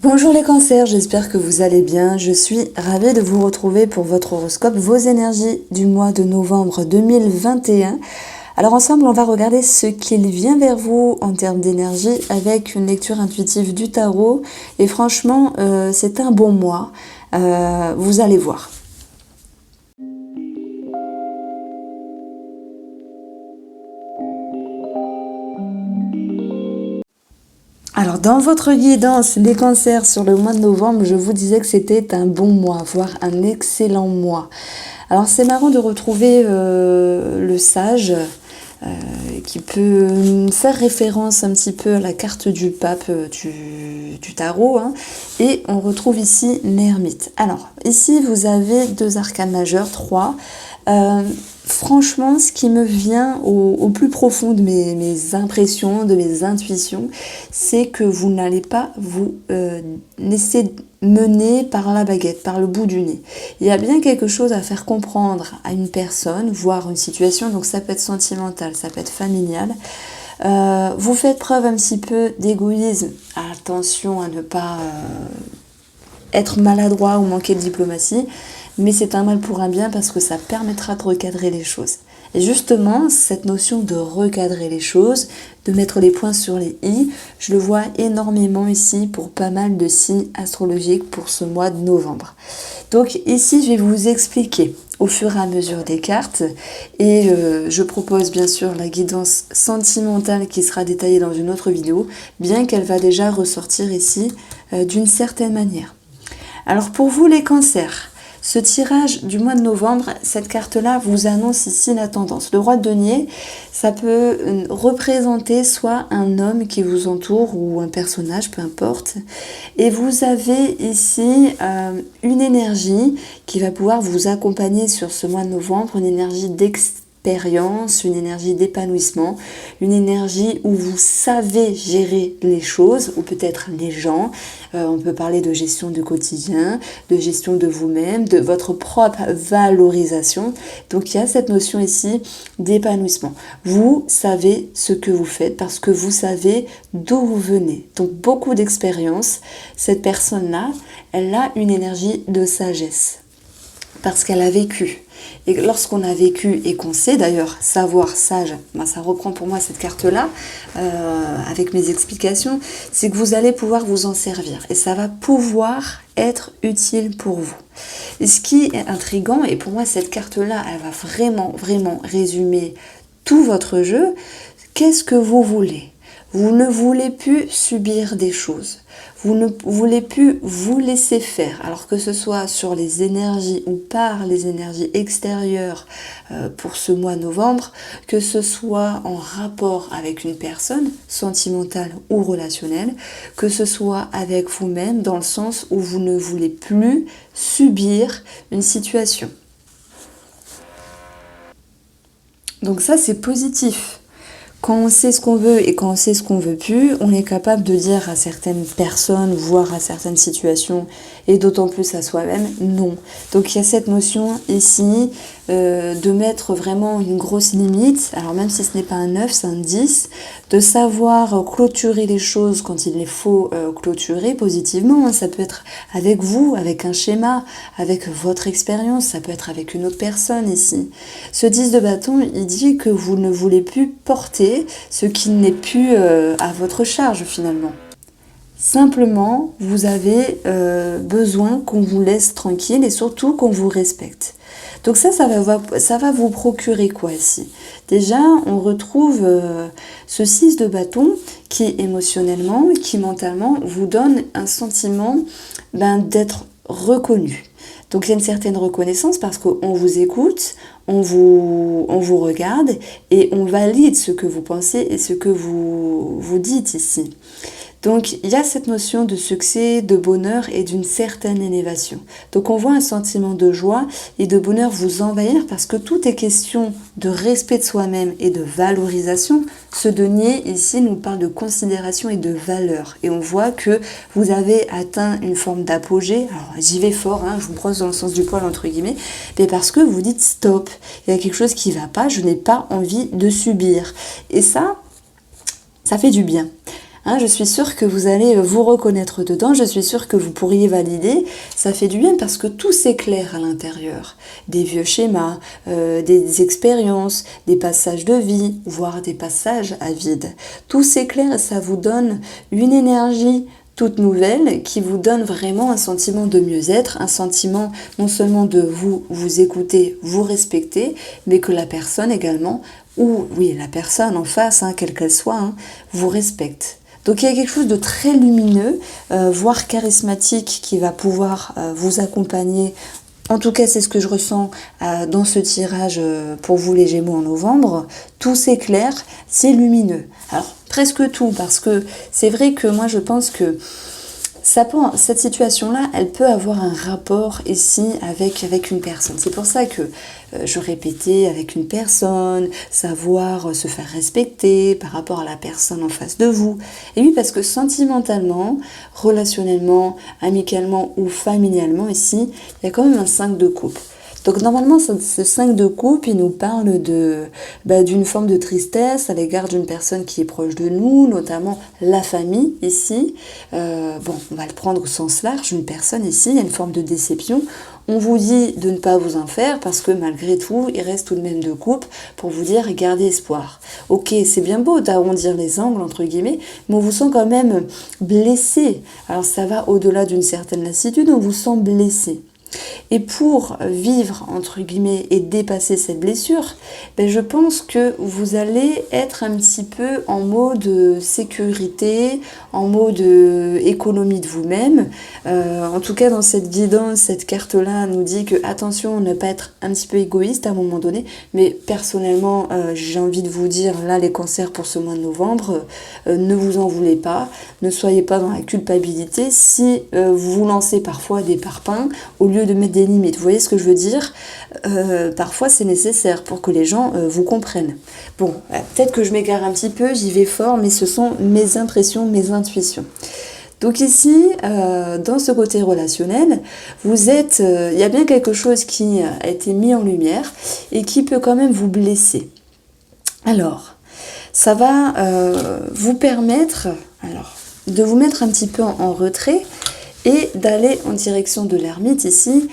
Bonjour les cancers, j'espère que vous allez bien. Je suis ravie de vous retrouver pour votre horoscope, vos énergies du mois de novembre 2021. Alors ensemble, on va regarder ce qu'il vient vers vous en termes d'énergie avec une lecture intuitive du tarot. Et franchement, c'est un bon mois. Vous allez voir. Alors dans votre guidance, les cancers sur le mois de novembre, je vous disais que c'était un bon mois, voire un excellent mois. Alors c'est marrant de retrouver le sage qui peut faire référence un petit peu à la carte du pape du tarot. Et on retrouve ici l'ermite. Alors ici vous avez deux arcanes majeures, trois. Franchement, ce qui me vient au plus profond de mes impressions, de mes intuitions, c'est que vous n'allez pas vous laisser mener par la baguette, par le bout du nez. Il y a bien quelque chose à faire comprendre à une personne, voire une situation, donc ça peut être sentimental, ça peut être familial. Vous faites preuve un petit peu d'égoïsme. Attention à ne pas être maladroit ou manquer de diplomatie. Mais c'est un mal pour un bien parce que ça permettra de recadrer les choses. Et justement, cette notion de recadrer les choses, de mettre les points sur les i, je le vois énormément ici pour pas mal de signes astrologiques pour ce mois de novembre. Donc ici, je vais vous expliquer au fur et à mesure des cartes et je propose bien sûr la guidance sentimentale qui sera détaillée dans une autre vidéo, bien qu'elle va déjà ressortir ici d'une certaine manière. Alors pour vous les cancers, ce tirage du mois de novembre, cette carte-là vous annonce ici la tendance. Le roi de denier, ça peut représenter soit un homme qui vous entoure ou un personnage, peu importe. Et vous avez ici une énergie qui va pouvoir vous accompagner sur ce mois de novembre, une énergie d'expérience, une énergie d'épanouissement, une énergie où vous savez gérer les choses, ou peut-être les gens. On peut parler de gestion du quotidien, de gestion de vous-même, de votre propre valorisation. Donc il y a cette notion ici d'épanouissement. Vous savez ce que vous faites parce que vous savez d'où vous venez. Donc beaucoup d'expérience. Cette personne-là, elle a une énergie de sagesse parce qu'elle a vécu. Et lorsqu'on a vécu et qu'on sait d'ailleurs savoir sage, ça reprend pour moi cette carte-là, avec mes explications, c'est que vous allez pouvoir vous en servir et ça va pouvoir être utile pour vous. Et ce qui est intriguant, et pour moi cette carte-là, elle va vraiment résumer tout votre jeu, qu'est-ce que vous voulez ? Vous ne voulez plus subir des choses. Vous ne voulez plus vous laisser faire. Alors que ce soit sur les énergies ou par les énergies extérieures pour ce mois de novembre, que ce soit en rapport avec une personne, sentimentale ou relationnelle, que ce soit avec vous-même dans le sens où vous ne voulez plus subir une situation. Donc ça, c'est positif. Quand on sait ce qu'on veut et quand on sait ce qu'on veut plus, on est capable de dire à certaines personnes, voire à certaines situations, et d'autant plus à soi-même, non. Donc il y a cette notion ici de mettre vraiment une grosse limite, alors même si ce n'est pas un 9, c'est un 10, de savoir clôturer les choses quand il les faut clôturer positivement. Ça peut être avec vous, avec un schéma, avec votre expérience, ça peut être avec une autre personne ici. Ce 10 de bâton, il dit que vous ne voulez plus porter ce qui n'est plus à votre charge finalement. Simplement, vous avez besoin qu'on vous laisse tranquille et surtout qu'on vous respecte. Donc ça va vous procurer quoi ici? Déjà, on retrouve ce 6 de bâton qui émotionnellement, qui mentalement vous donne un sentiment d'être reconnu. Donc il y a une certaine reconnaissance parce qu'on vous écoute, on vous regarde et on valide ce que vous pensez et ce que vous dites ici. Donc il y a cette notion de succès, de bonheur et d'une certaine élévation. Donc on voit un sentiment de joie et de bonheur vous envahir parce que tout est question de respect de soi-même et de valorisation. Ce denier ici nous parle de considération et de valeur. Et on voit que vous avez atteint une forme d'apogée. Alors j'y vais fort, je vous brosse dans le sens du poil entre guillemets, mais parce que vous dites stop, il y a quelque chose qui ne va pas, je n'ai pas envie de subir. Et ça fait du bien. Hein, je suis sûre que vous allez vous reconnaître dedans, je suis sûre que vous pourriez valider. Ça fait du bien parce que tout s'éclaire à l'intérieur. Des vieux schémas, des expériences, des passages de vie, voire des passages à vide. Tout s'éclaire et ça vous donne une énergie toute nouvelle qui vous donne vraiment un sentiment de mieux-être, un sentiment non seulement de vous écouter, vous respecter, mais que la personne également, ou oui, la personne en face, hein, quelle qu'elle soit, hein, vous respecte. Donc il y a quelque chose de très lumineux, voire charismatique, qui va pouvoir vous accompagner. En tout cas, c'est ce que je ressens dans ce tirage pour vous les Gémeaux en novembre. Tout s'éclaire, c'est lumineux. Alors, presque tout, parce que c'est vrai que moi, je pense que cette situation-là, elle peut avoir un rapport ici avec une personne. C'est pour ça que je répétais avec une personne, savoir se faire respecter par rapport à la personne en face de vous. Et oui, parce que sentimentalement, relationnellement, amicalement ou familialement, ici, il y a quand même un 5 de coupe. Donc normalement, ce 5 de coupe, il nous parle d'une forme de tristesse à l'égard d'une personne qui est proche de nous, notamment la famille ici. On va le prendre au sens large, une personne ici, il y a une forme de déception. On vous dit de ne pas vous en faire parce que malgré tout, il reste tout de même de coupe pour vous dire gardez espoir. Ok, c'est bien beau d'arrondir les angles, entre guillemets, mais on vous sent quand même blessé. Alors ça va au-delà d'une certaine lassitude, on vous sent blessé. Et pour vivre, entre guillemets, et dépasser cette blessure, je pense que vous allez être un petit peu en mode sécurité, en mode économie de vous-même. En tout cas, dans cette guidance, cette carte-là nous dit que, attention, ne pas être un petit peu égoïste à un moment donné. Mais personnellement, j'ai envie de vous dire, là, les cancers pour ce mois de novembre, ne vous en voulez pas. Ne soyez pas dans la culpabilité si vous lancez parfois des parpaings au lieu de mettre des limites. Vous voyez ce que je veux dire ? Parfois, c'est nécessaire pour que les gens vous comprennent. Bon, peut-être que je m'égare un petit peu, j'y vais fort, mais ce sont mes impressions, mes intuitions. Donc ici, dans ce côté relationnel, il y a bien quelque chose qui a été mis en lumière et qui peut quand même vous blesser. Alors, ça va vous permettre de vous mettre un petit peu en retrait et d'aller en direction de l'ermite ici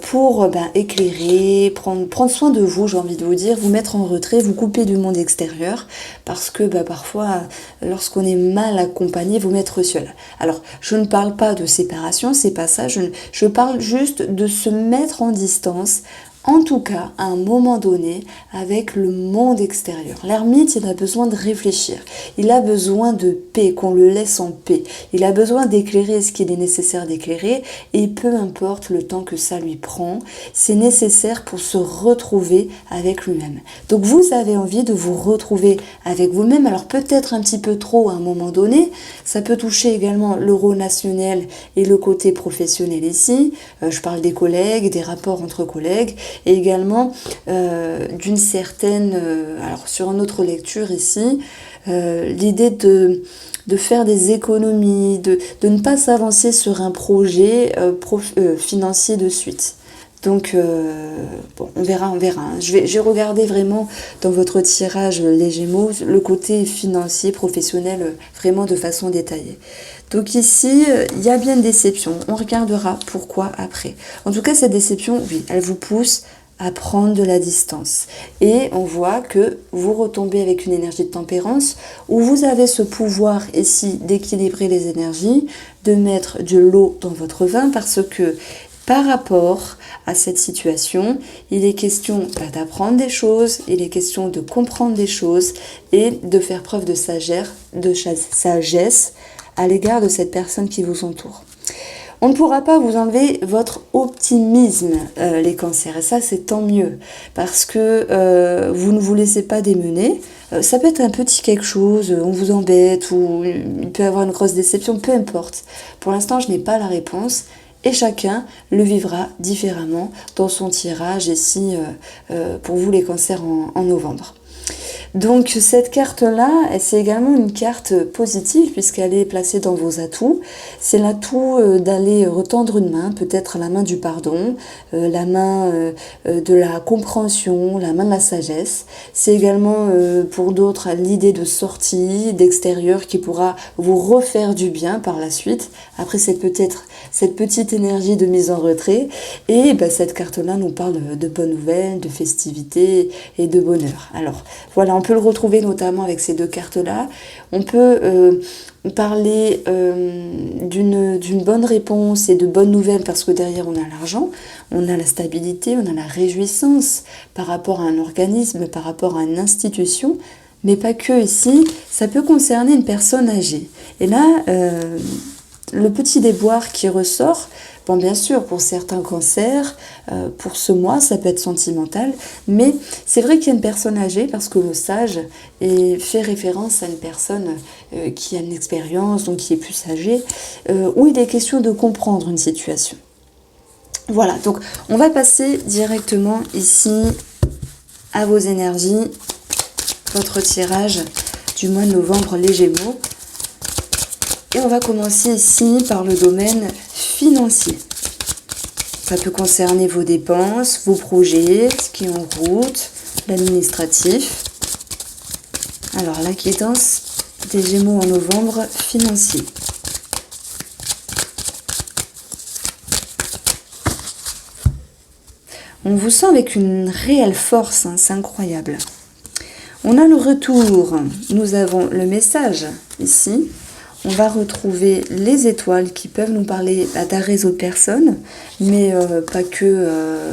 pour éclairer, prendre soin de vous, j'ai envie de vous dire, vous mettre en retrait, vous couper du monde extérieur, parce que parfois, lorsqu'on est mal accompagné, vous mettre seul. Alors, je ne parle pas de séparation, c'est pas ça, je parle juste de se mettre en distance, en tout cas, à un moment donné, avec le monde extérieur. L'ermite, il a besoin de réfléchir. Il a besoin de paix, qu'on le laisse en paix. Il a besoin d'éclairer ce qu'il est nécessaire d'éclairer, et peu importe le temps que ça lui prend, c'est nécessaire pour se retrouver avec lui-même. Donc vous avez envie de vous retrouver avec vous-même, alors peut-être un petit peu trop à un moment donné, ça peut toucher également le relationnel et le côté professionnel ici. Je parle des collègues, des rapports entre collègues, et également d'une certaine, alors sur une autre lecture ici, l'idée de faire des économies, de ne pas s'avancer sur un projet financier de suite. Donc, on verra. Hein. Je vais regarder vraiment dans votre tirage les Gémeaux, le côté financier, professionnel, vraiment de façon détaillée. Donc ici, il y a bien une déception. On regardera pourquoi après. En tout cas, cette déception, oui, elle vous pousse à prendre de la distance. Et on voit que vous retombez avec une énergie de tempérance où vous avez ce pouvoir ici d'équilibrer les énergies, de mettre de l'eau dans votre vin parce que par rapport à cette situation, il est question d'apprendre des choses, il est question de comprendre des choses et de faire preuve de sagesse à l'égard de cette personne qui vous entoure. On ne pourra pas vous enlever votre optimisme, les cancers, et ça c'est tant mieux, parce que vous ne vous laissez pas démener. Ça peut être un petit quelque chose, on vous embête, ou il peut y avoir une grosse déception, peu importe. Pour l'instant, je n'ai pas la réponse, et chacun le vivra différemment dans son tirage ici pour vous les cancers en novembre. Donc cette carte-là, c'est également une carte positive puisqu'elle est placée dans vos atouts. C'est l'atout d'aller retendre une main, peut-être la main du pardon, la main de la compréhension, la main de la sagesse. C'est également pour d'autres l'idée de sortie, d'extérieur qui pourra vous refaire du bien par la suite. Après c'est peut-être cette petite énergie de mise en retrait. Et cette carte-là nous parle de bonnes nouvelles, de festivités et de bonheur. Alors voilà, on peut le retrouver notamment avec ces deux cartes-là. On peut parler d'une bonne réponse et de bonnes nouvelles parce que derrière on a l'argent, on a la stabilité, on a la réjouissance par rapport à un organisme, par rapport à une institution. Mais pas que ici, ça peut concerner une personne âgée. Et là, le petit déboire qui ressort, bon bien sûr pour certains cancers, pour ce mois ça peut être sentimental, mais c'est vrai qu'il y a une personne âgée parce que le sage fait référence à une personne qui a une expérience, donc qui est plus âgée, où il est question de comprendre une situation. Voilà, donc on va passer directement ici à vos énergies, votre tirage du mois de novembre, les Gémeaux. Et on va commencer ici par le domaine financier. Ça peut concerner vos dépenses, vos projets, ce qui est en route, l'administratif. Alors, la guidance des Gémeaux en novembre, financier. On vous sent avec une réelle force, hein, c'est incroyable. On a le retour, nous avons le message ici. On va retrouver les étoiles qui peuvent nous parler d'un réseau de personnes, mais pas que,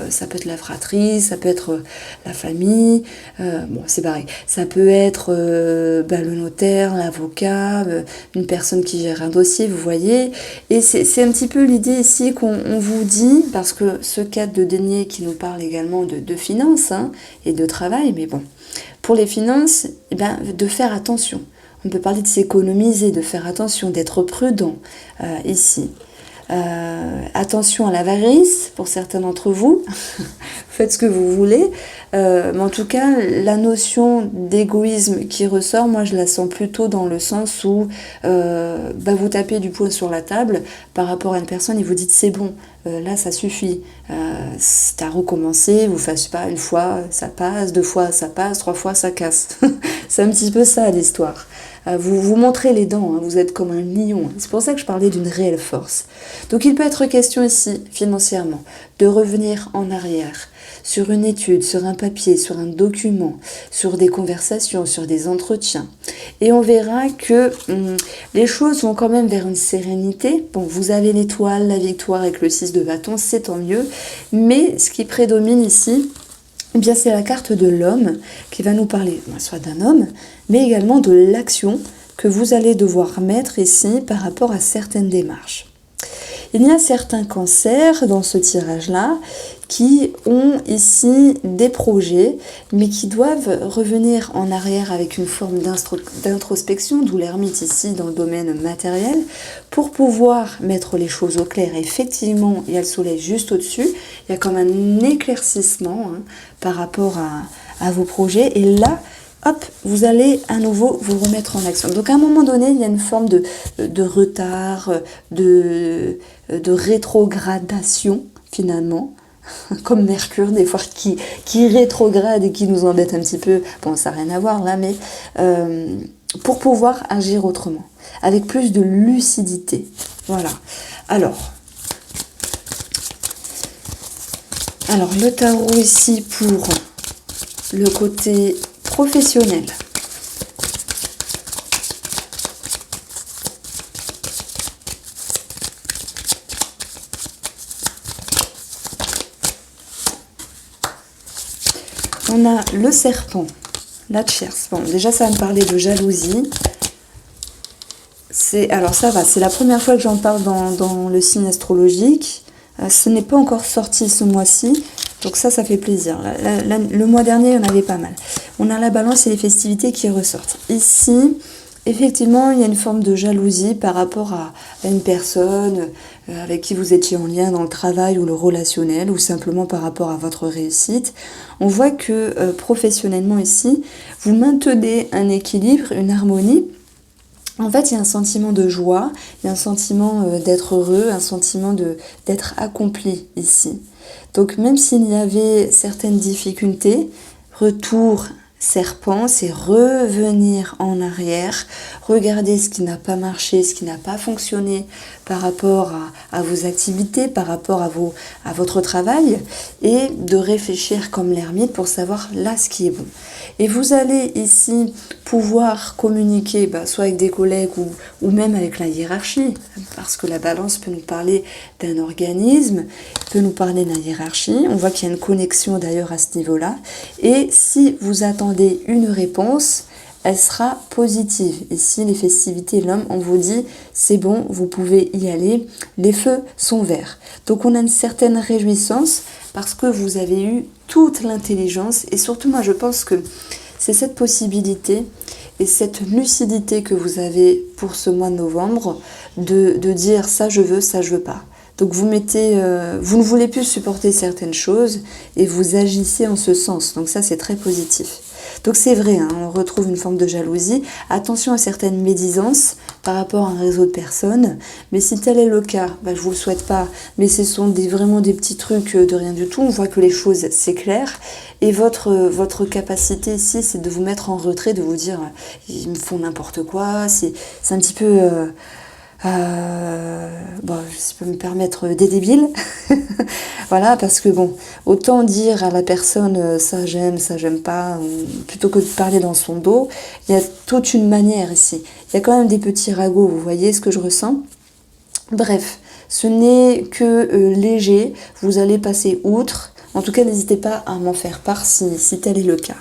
ça peut être la fratrie, ça peut être la famille, bon c'est pareil, ça peut être le notaire, l'avocat, une personne qui gère un dossier, vous voyez, et c'est un petit peu l'idée ici qu'on vous dit, parce que ce cadre de denier qui nous parle également de finances hein, et de travail, mais bon, pour les finances, de faire attention. On peut parler de s'économiser, de faire attention, d'être prudent ici. Attention à l'avarice pour certains d'entre vous. Faites ce que vous voulez. Mais en tout cas, la notion d'égoïsme qui ressort, moi je la sens plutôt dans le sens où vous tapez du poing sur la table par rapport à une personne et vous dites c'est bon, là ça suffit. C'est à recommencer, vous ne faites pas une fois ça passe, 2 fois ça passe, 3 fois ça casse. C'est un petit peu ça l'histoire. Vous vous montrez les dents, hein, vous êtes comme un lion. C'est pour ça que je parlais d'une réelle force. Donc il peut être question ici, financièrement, de revenir en arrière sur une étude, sur un papier, sur un document, sur des conversations, sur des entretiens. Et on verra que les choses vont quand même vers une sérénité. Bon, vous avez l'étoile, la victoire avec le 6 de bâton, c'est tant mieux. Mais ce qui prédomine ici, c'est la carte de l'homme qui va nous parler soit d'un homme, mais également de l'action que vous allez devoir mettre ici par rapport à certaines démarches. Il y a certains cancers dans ce tirage-là qui ont ici des projets, mais qui doivent revenir en arrière avec une forme d'introspection, d'où l'ermite ici dans le domaine matériel, pour pouvoir mettre les choses au clair. Effectivement, il y a le soleil juste au-dessus, il y a comme un éclaircissement par rapport à vos projets, et là, hop, vous allez à nouveau vous remettre en action. Donc à un moment donné, il y a une forme de retard, de rétrogradation finalement, comme Mercure des fois qui rétrograde et qui nous embête un petit peu. Bon, ça n'a rien à voir là, mais pour pouvoir agir autrement, avec plus de lucidité. Voilà. Alors le tarot ici pour le côté professionnel. On a le serpent, la tierce. Bon, déjà ça va me parler de jalousie. Alors ça va, c'est la première fois que j'en parle dans le signe astrologique. Ce n'est pas encore sorti ce mois-ci, donc ça fait plaisir. Le mois dernier, on avait pas mal. On a la balance et les festivités qui ressortent. Ici, effectivement, il y a une forme de jalousie par rapport à une personne avec qui vous étiez en lien dans le travail ou le relationnel, ou simplement par rapport à votre réussite. On voit que professionnellement ici, vous maintenez un équilibre, une harmonie. En fait, il y a un sentiment de joie, il y a un sentiment d'être heureux, un sentiment d'être accompli ici. Donc même s'il y avait certaines difficultés, retour serpent, c'est revenir en arrière, regarder ce qui n'a pas marché, ce qui n'a pas fonctionné par rapport à vos activités, par rapport à votre travail, et de réfléchir comme l'ermite pour savoir là ce qui est bon. Et vous allez ici pouvoir communiquer soit avec des collègues ou même avec la hiérarchie, parce que la balance peut nous parler d'un organisme, peut nous parler de la hiérarchie. On voit qu'il y a une connexion d'ailleurs à ce niveau-là. Et si vous attendez une réponse, elle sera positive. Ici, les festivités, l'homme, on vous dit, c'est bon, vous pouvez y aller, les feux sont verts. Donc on a une certaine réjouissance parce que vous avez eu toute l'intelligence, et surtout moi je pense que c'est cette possibilité et cette lucidité que vous avez pour ce mois de novembre de dire ça je veux pas. Donc vous ne voulez plus supporter certaines choses et vous agissez en ce sens. Donc ça c'est très positif. Donc c'est vrai, hein, on retrouve une forme de jalousie. Attention à certaines médisances par rapport à un réseau de personnes. Mais si tel est le cas, je ne vous le souhaite pas, mais ce sont vraiment des petits trucs de rien du tout. On voit que les choses s'éclairent. Et votre capacité ici, c'est de vous mettre en retrait, de vous dire ils me font n'importe quoi. C'est un petit peu... je peux me permettre des débiles. Voilà, parce que autant dire à la personne ça j'aime pas, plutôt que de parler dans son dos, il y a toute une manière ici. Il y a quand même des petits ragots, vous voyez ce que je ressens? Bref, ce n'est que léger, vous allez passer outre. En tout cas, n'hésitez pas à m'en faire part si tel est le cas.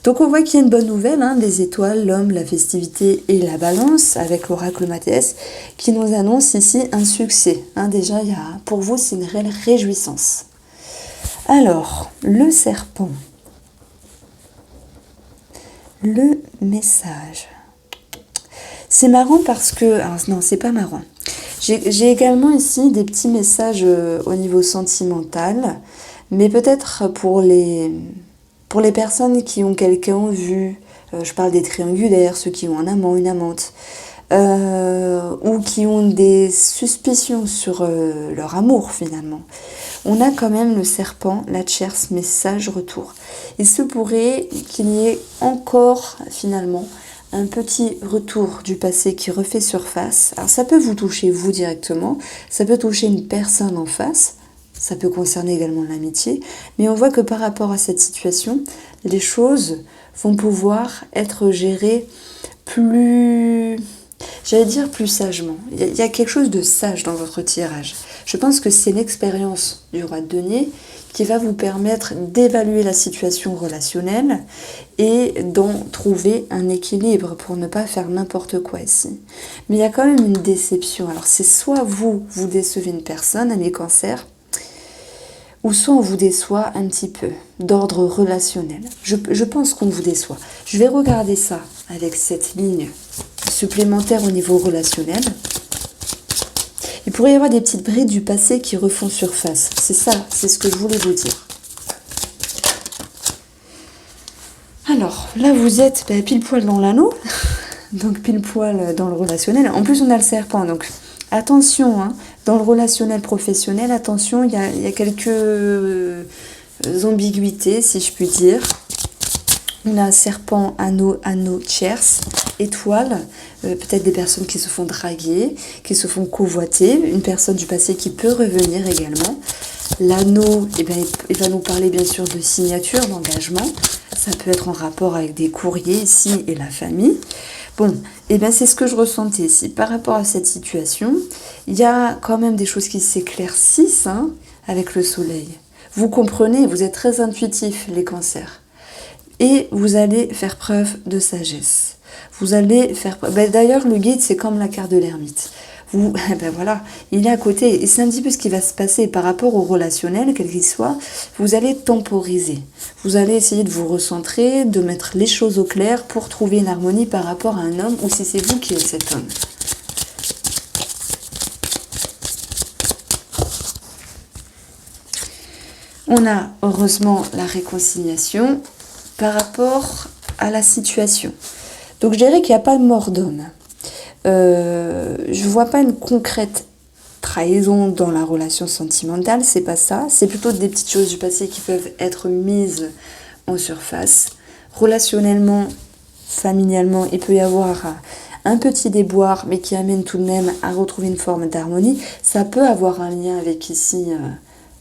Donc on voit qu'il y a une bonne nouvelle, les étoiles, l'homme, la festivité et la balance, avec l'oracle Mathias, qui nous annonce ici un succès. Déjà, pour vous, c'est une réelle réjouissance. Alors, le serpent. Le message. C'est marrant parce que... Alors non, c'est pas marrant. J'ai également ici des petits messages au niveau sentimental, mais peut-être pour les personnes qui ont quelqu'un en vue, je parle des triangulaires, ceux qui ont un amant, une amante, ou qui ont des suspicions sur leur amour finalement. On a quand même le serpent, la tierce, message retour. Il se pourrait qu'il y ait encore finalement un petit retour du passé qui refait surface. Alors ça peut vous toucher vous directement, ça peut toucher une personne en face, ça peut concerner également l'amitié, mais on voit que par rapport à cette situation, les choses vont pouvoir être gérées plus sagement. Il y a quelque chose de sage dans votre tirage. Je pense que c'est l'expérience du roi de denier qui va vous permettre d'évaluer la situation relationnelle et d'en trouver un équilibre pour ne pas faire n'importe quoi ici. Mais il y a quand même une déception. Alors c'est soit vous décevez une personne, mes cancers, ou soit on vous déçoit un petit peu, d'ordre relationnel. Je pense qu'on vous déçoit. Je vais regarder ça avec cette ligne supplémentaire au niveau relationnel. Il pourrait y avoir des petites brides du passé qui refont surface. C'est ça, c'est ce que je voulais vous dire. Alors, là vous êtes pile poil dans l'anneau, donc pile poil dans le relationnel. En plus on a le serpent, donc attention, dans le relationnel professionnel, attention, il y a quelques ambiguïtés, si je puis dire. On a serpent, anneau, tierce, étoile, peut-être des personnes qui se font draguer, qui se font convoiter, une personne du passé qui peut revenir également. L'anneau, il va nous parler bien sûr de signature, d'engagement. Ça peut être en rapport avec des courriers ici et la famille. C'est ce que je ressentais ici. Par rapport à cette situation, il y a quand même des choses qui s'éclaircissent avec le soleil. Vous comprenez, vous êtes très intuitifs, les cancers. Et vous allez faire preuve de sagesse. Vous allez faire preuve... D'ailleurs, le guide, c'est comme la carte de l'ermite. vous, ben voilà, il est à côté. Et c'est un petit peu ce qui va se passer par rapport au relationnel, quel qu'il soit. Vous allez temporiser. Vous allez essayer de vous recentrer, de mettre les choses au clair pour trouver une harmonie par rapport à un homme, ou si c'est vous qui êtes cet homme. On a heureusement la réconciliation par rapport à la situation. Donc je dirais qu'il n'y a pas de mort d'homme. Je ne vois pas une concrète trahison dans la relation sentimentale, c'est pas ça. C'est plutôt des petites choses du passé qui peuvent être mises en surface. Relationnellement, familialement, il peut y avoir un petit déboire, mais qui amène tout de même à retrouver une forme d'harmonie. Ça peut avoir un lien avec ici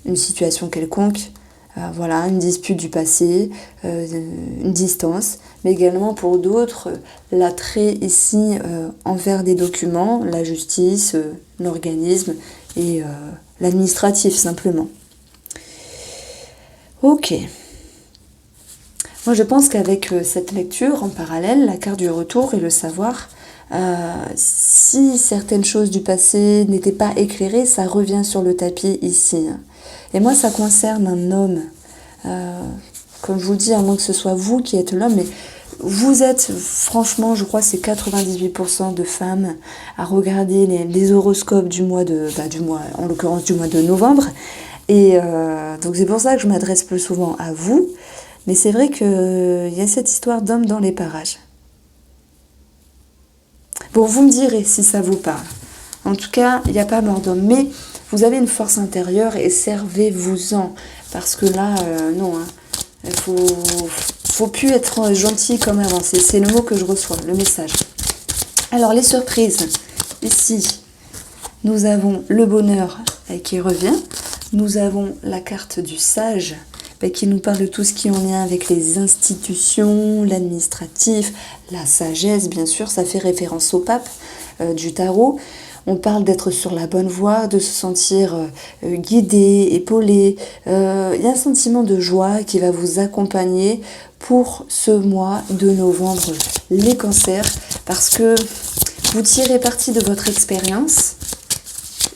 une situation quelconque, voilà, une dispute du passé, une distance, mais également pour d'autres, l'attrait ici envers des documents, la justice, l'organisme et l'administratif simplement. Ok. Moi je pense qu'avec cette lecture en parallèle, la carte du retour et le savoir, si certaines choses du passé n'étaient pas éclairées, ça revient sur le tapis ici. Et moi, ça concerne un homme. Comme je vous dis, à moins que ce soit vous qui êtes l'homme, mais vous êtes, franchement, je crois que c'est 98% de femmes à regarder les horoscopes en l'occurrence du mois de novembre. Et donc c'est pour ça que je m'adresse plus souvent à vous. Mais c'est vrai qu'il y a cette histoire d'homme dans les parages. Bon, vous me direz si ça vous parle. En tout cas, il n'y a pas mort d'homme. Mais vous avez une force intérieure et servez-vous-en. Parce que là, non, hein, faut plus être gentil comme avant. C'est le mot que je reçois, le message. Alors, les surprises. Ici, nous avons le bonheur qui revient. Nous avons la carte du sage qui nous parle de tout ce qui est en lien avec les institutions, l'administratif, la sagesse, bien sûr. Ça fait référence au pape du tarot. On parle d'être sur la bonne voie, de se sentir guidé, épaulé. Il y a un sentiment de joie qui va vous accompagner pour ce mois de novembre, les cancers, parce que vous tirez parti de votre expérience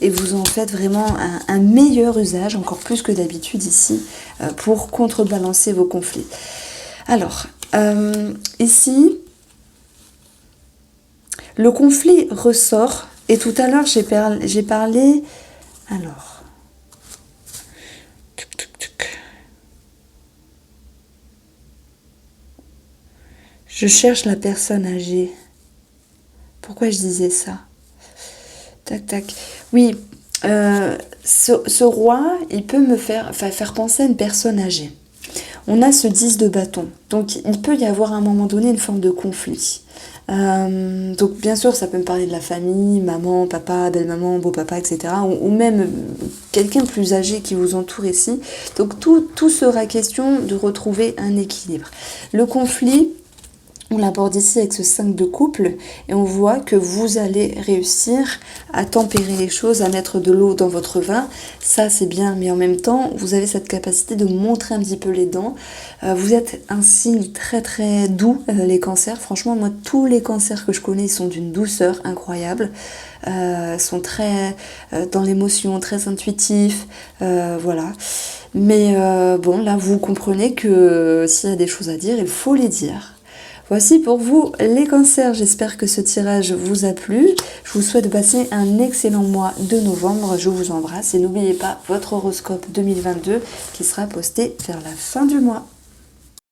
et vous en faites vraiment un meilleur usage, encore plus que d'habitude ici, pour contrebalancer vos conflits. Alors, ici, le conflit ressort. Et tout à l'heure, j'ai parlé... Alors... Je cherche la personne âgée. Pourquoi je disais ça? Tac, tac. Oui, ce roi, il peut me faire penser à une personne âgée. On a ce 10 de bâton. Donc, il peut y avoir à un moment donné une forme de conflit. Donc bien sûr ça peut me parler de la famille, maman, papa, belle-maman, beau-papa, etc. Ou même quelqu'un plus âgé qui vous entoure ici. Donc tout sera question de retrouver un équilibre. Le conflit, on l'aborde ici avec ce 5 de couple et on voit que vous allez réussir à tempérer les choses, à mettre de l'eau dans votre vin. Ça c'est bien, mais en même temps vous avez cette capacité de montrer un petit peu les dents. Vous êtes un signe très très doux, les cancers. Franchement moi tous les cancers que je connais sont d'une douceur incroyable. Sont très dans l'émotion, très intuitifs, voilà. Mais bon là vous comprenez que s'il y a des choses à dire, il faut les dire. Voici pour vous les cancers, j'espère que ce tirage vous a plu. Je vous souhaite de passer un excellent mois de novembre, je vous embrasse et n'oubliez pas votre horoscope 2022 qui sera posté vers la fin du mois.